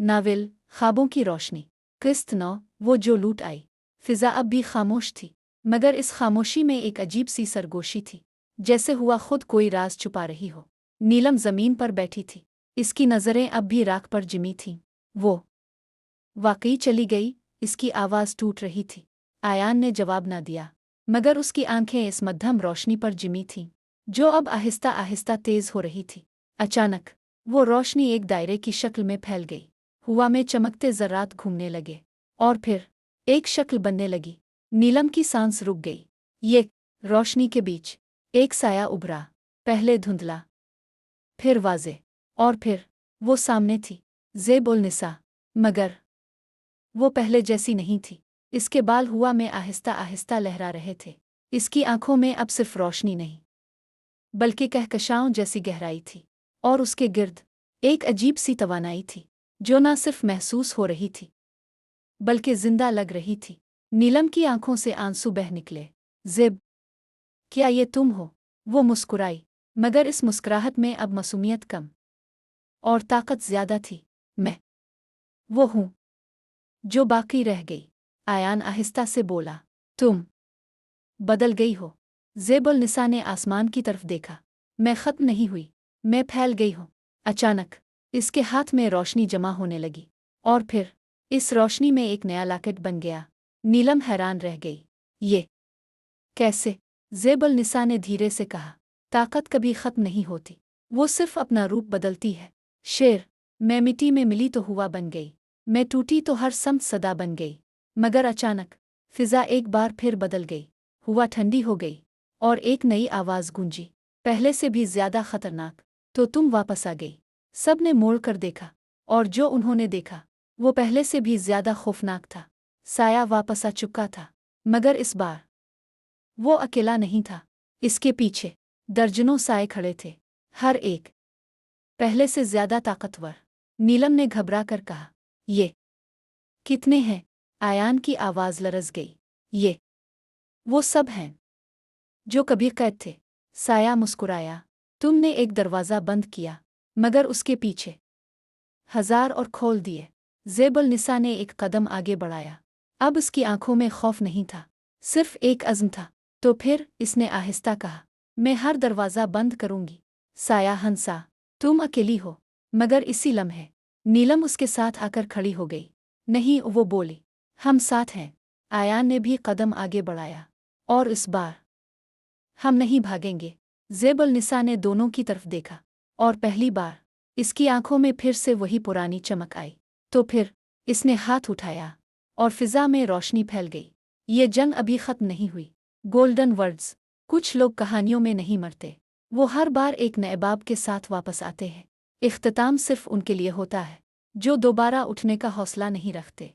नाविल ख्वाबों की रोशनी। किस्त 9। वो जो लूट आई। फिजा अब भी खामोश थी, मगर इस खामोशी में एक अजीब सी सरगोशी थी, जैसे हुआ खुद कोई राज छुपा रही हो। नीलम जमीन पर बैठी थी, इसकी नज़रें अब भी राख पर जिमी थीं। वो वाकई चली गई, इसकी आवाज़ टूट रही थी। आयान ने जवाब न दिया, मगर उसकी आंखें इस मध्यम रोशनी पर जिमी थीं, जो अब आहिस्ता आहिस्ता तेज हो रही थी। अचानक वो रोशनी एक दायरे की शक्ल में फैल गई। हवा में चमकते ज़रात घूमने लगे, और फिर एक शक्ल बनने लगी। नीलम की सांस रुक गई। ये रोशनी के बीच एक साया उभरा, पहले धुंधला, फिर वाज़े, और फिर वो सामने थी, ज़ेब-उल-निसा। मगर वो पहले जैसी नहीं थी। इसके बाल हवा में आहिस्ता आहिस्ता लहरा रहे थे। इसकी आंखों में अब सिर्फ रोशनी नहीं, बल्कि कहकशाओं जैसी गहराई थी, और उसके गिर्द एक अजीब सी तवानाई थी, जो न सिर्फ महसूस हो रही थी, बल्कि जिंदा लग रही थी। नीलम की आंखों से आंसू बह निकले। ज़ेब, क्या ये तुम हो? वो मुस्कुराई, मगर इस मुस्कुराहट में अब मासूमियत कम और ताकत ज्यादा थी। मैं वो हूँ जो बाकी रह गई। आयान आहिस्ता से बोला, तुम बदल गई हो। ज़ेब-उल-निसा ने आसमान की तरफ देखा। मैं खत्म नहीं हुई, मैं फैल गई हूँ। अचानक इसके हाथ में रोशनी जमा होने लगी, और फिर इस रोशनी में एक नया लॉकेट बन गया। नीलम हैरान रह गई। ये कैसे? ज़ेब-उल-निसा ने धीरे से कहा, ताकत कभी खत्म नहीं होती, वो सिर्फ अपना रूप बदलती है। शेर, मैं मिट्टी में मिली तो हुआ बन गई, मैं टूटी तो हर समत सदा बन गई। मगर अचानक फिजा एक बार फिर बदल गई। हुआ ठंडी हो गई, और एक नई आवाज़ गूंजी, पहले से भी ज्यादा खतरनाक। तो तुम वापस आ गई। सब ने मोड़ कर देखा, और जो उन्होंने देखा वो पहले से भी ज्यादा खौफनाक था। साया वापस आ चुका था, मगर इस बार वो अकेला नहीं था। इसके पीछे दर्जनों साए खड़े थे, हर एक पहले से ज्यादा ताकतवर। नीलम ने घबरा कर कहा, ये कितने हैं? आयान की आवाज़ लरज़ गई। ये वो सब हैं जो कभी कैद थे। साया मुस्कुराया, तुमने एक दरवाज़ा बंद किया, मगर उसके पीछे हजार और खोल दिए। ज़ेब-उल-निसा ने एक कदम आगे बढ़ाया। अब उसकी आंखों में खौफ नहीं था, सिर्फ एक अज़्म था। तो फिर इसने आहिस्ता कहा, मैं हर दरवाज़ा बंद करूंगी। साया हंसा, तुम अकेली हो। मगर इसी लम्हे नीलम उसके साथ आकर खड़ी हो गई। नहीं, वो बोली, हम साथ हैं। आयान ने भी कदम आगे बढ़ाया, और इस बार हम नहीं भागेंगे। ज़ेब-उल-निसा ने दोनों की तरफ देखा, और पहली बार इसकी आंखों में फिर से वही पुरानी चमक आई। तो फिर इसने हाथ उठाया, और फिजा में रोशनी फैल गई। ये जंग अभी खत्म नहीं हुई। गोल्डन वर्ड्स, कुछ लोग कहानियों में नहीं मरते, वो हर बार एक नए बाब के साथ वापस आते हैं। इख्तिताम सिर्फ उनके लिए होता है जो दोबारा उठने का हौसला नहीं रखते।